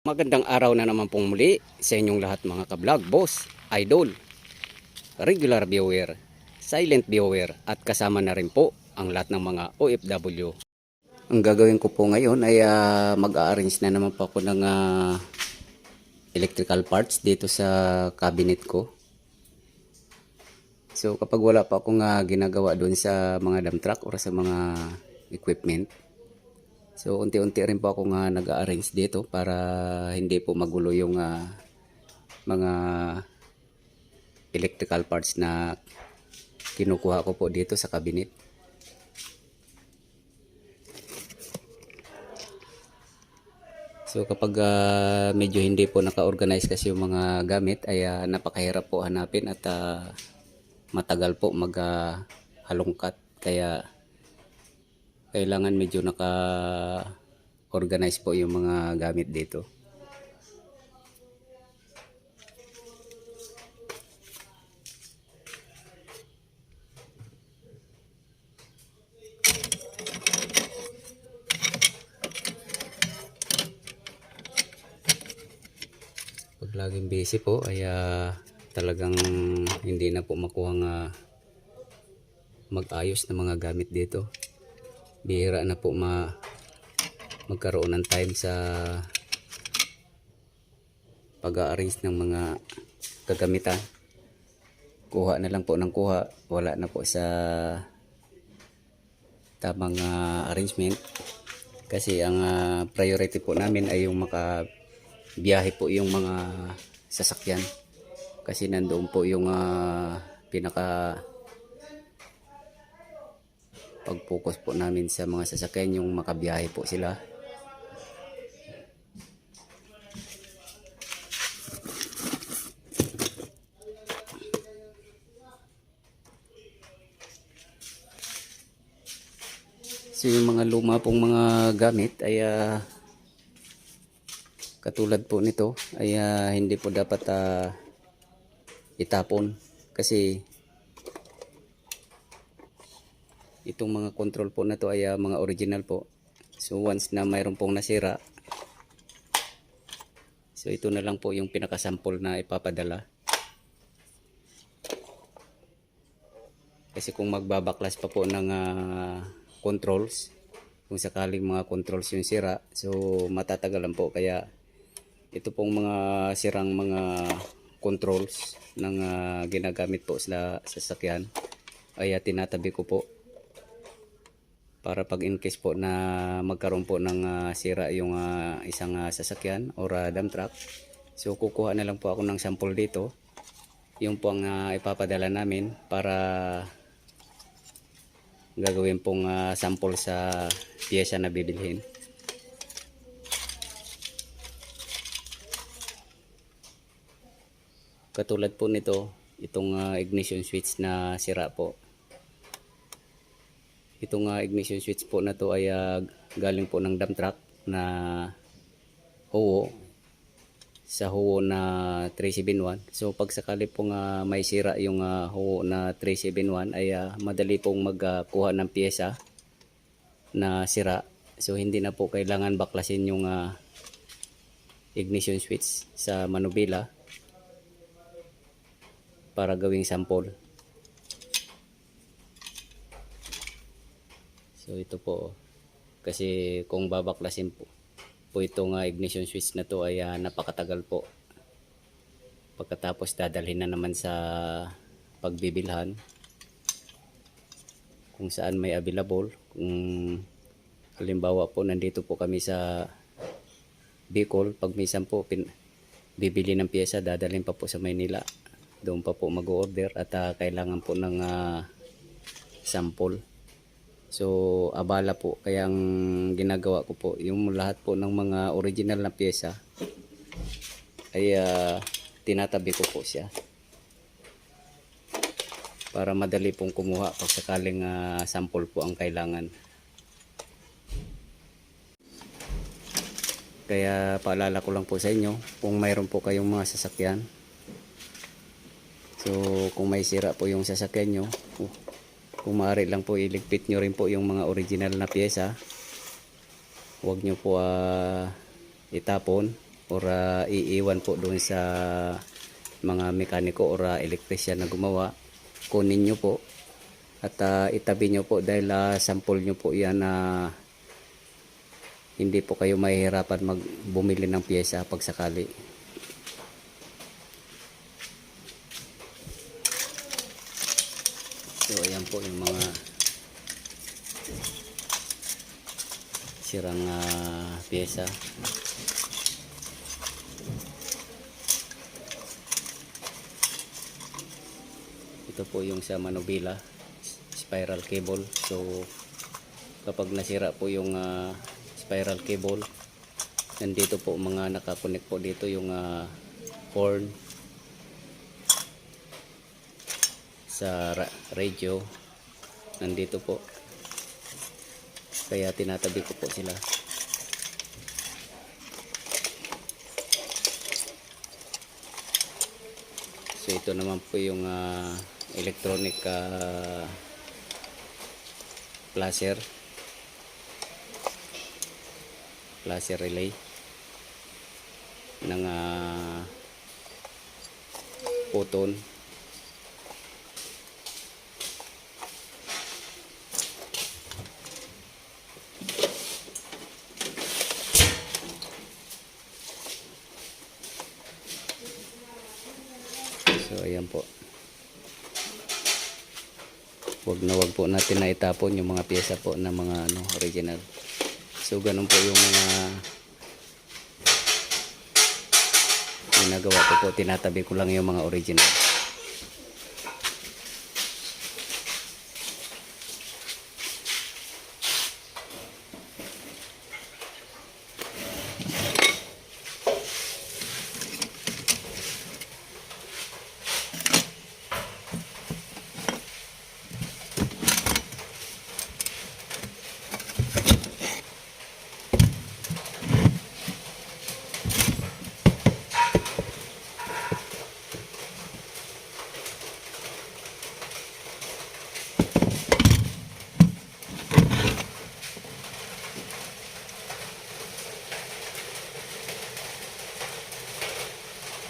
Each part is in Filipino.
Magandang araw na naman pong muli sa inyong lahat mga ka-vlog, boss, idol, regular viewer, silent viewer at kasama na rin po ang lahat ng mga OFW. Ang gagawin ko po ngayon ay mag-a-arrange na naman po ako ng electrical parts dito sa cabinet ko. So kapag wala pa akong ginagawa doon sa mga dump truck o sa mga equipment, so unti-unti rin po ako nag-a-arrange dito para hindi po magulo yung mga electrical parts na kinukuha ko po dito sa cabinet. So kapag medyo hindi po naka-organize kasi yung mga gamit ay napakahirap po hanapin at matagal po maghalongkat, kaya kailangan medyo naka-organize po yung mga gamit dito. Pag laging busy po ay talagang hindi na po makuha mag-ayos ng mga gamit dito. Bihira na po magkaroon ng time sa pag-a-arrange ng mga kagamitan. Kuha na lang po ng kuha, wala na po sa tamang arrangement, kasi ang priority po namin ay yung makabiyahe po yung mga sasakyan, kasi nandoon po yung pinaka pag-focus po namin sa mga sasakyan, yung makabiyahe po sila. So yung mga luma pong mga gamit ay katulad po nito ay hindi po dapat itapon, kasi itong mga control po na to ay mga original po. So once na mayroon pong nasira, so ito na lang po yung pinakasample na ipapadala. Kasi kung magbabaklas pa po ng controls, kung sakaling mga controls yung sira, so matatagalan po. Kaya ito pong mga sirang mga controls ng ginagamit po sa sasakyan ay tinatabi ko po, para pag in case po na magkaroon po ng sira yung isang sasakyan or dump truck, so kukuha na lang po ako ng sample dito. Yung po ang ipapadala namin para gagawin pong sample sa piyesa na bibilhin. Katulad po nito, itong ignition switch na sira po. Itong ignition switch po na to ay galing po ng dump truck na Howo, sa Howo na 371. So pag sakali pong may sira yung Howo na 371 ay madali pong magkuha ng piyesa na sira. So hindi na po kailangan baklasin yung ignition switch sa manubila para gawing sample. So ito po, kasi kung babaklasin po itong ignition switch na to ay napakatagal po. Pagkatapos dadalhin na naman sa pagbibilhan kung saan may available. Kung halimbawa po nandito po kami sa Bicol, pag minsan po bibili ng pyesa, dadalhin pa po sa Maynila, doon pa po mag-order at kailangan po ng sample. So abala po, kaya ang ginagawa ko po, yung lahat po ng mga original na pyesa ay tinatabi ko po siya para madali pong kumuha pag sakaling sample po ang kailangan. Kaya paalala ko lang po sa inyo, kung mayroon po kayong mga sasakyan, so kung may sira po yung sasakyan nyo, kung maaari lang po iligpit nyo rin po yung mga original na pyesa. Huwag nyo po itapon, or iiwan po doon sa mga mekaniko or electrician na gumawa. Kunin nyo po at itabi nyo po dahil sample nyo po yan na hindi po kayo mahihirapan bumili ng pyesa pag sakali. So ayan po yung mga sirang pyesa. Ito po yung sa manubila, spiral cable. So kapag nasira po yung spiral cable, nandito po mga nakakonect po dito yung horn sa radio, nandito po, kaya tinatabi ko po sila. So ito naman po yung electronic flasher relay ng photon. So ayan po, wag po natin na itapon yung mga pyesa po na mga original. So ganun po yung mga ginagawa ko po, tinatabi ko lang yung mga original.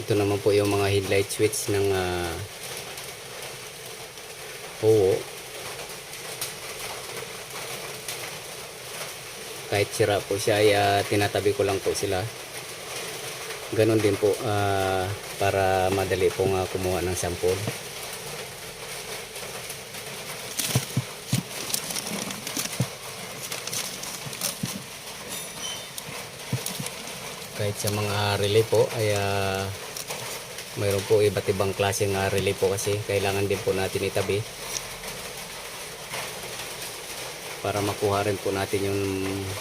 Ito naman po yung mga headlight switch ng Howo. Kahit sira po siya ay tinatabi ko lang po sila. Ganon din po para madali pong kumuha ng sample. Kahit sa mga relay po ay mayroon po iba't ibang klaseng relay po, kasi kailangan din po natin itabi para makuha rin po natin yung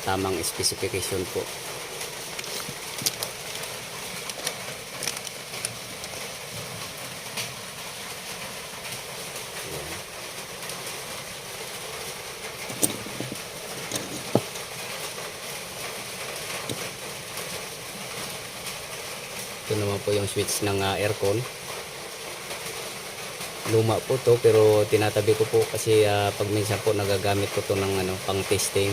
tamang specification po. Ito naman po yung switch ng aircon. Luma po to pero tinatabi ko po kasi pag minsan po nagagamit ko to ng pang testing.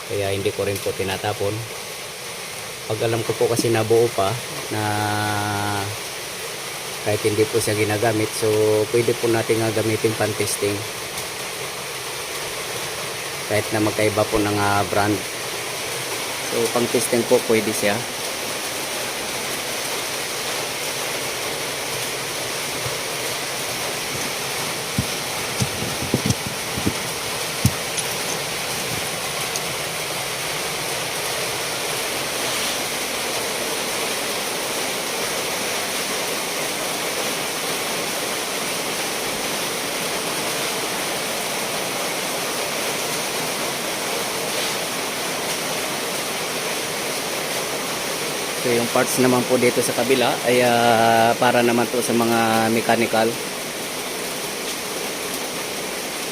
Kaya hindi ko rin po tinatapon. Pag alam ko po kasi nabuo pa na kahit hindi po siya ginagamit, so pwede po natin gamitin pang testing. Kahit na magkaiba po ng brand. So pang testing po pwede siya. So yung parts naman po dito sa kabila ay para naman po sa mga mechanical,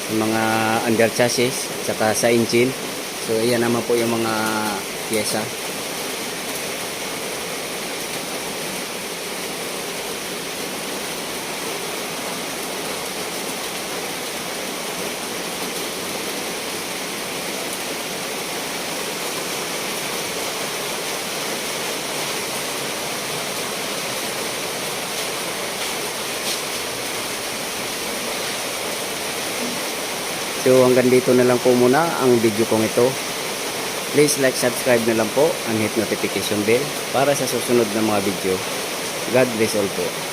sa mga under chassis at saka sa engine. So ayan naman po yung mga pyesa. So hanggang dito na lang po muna ang video kong ito. Please like, subscribe na lang po and hit notification bell para sa susunod na mga video. God bless all po.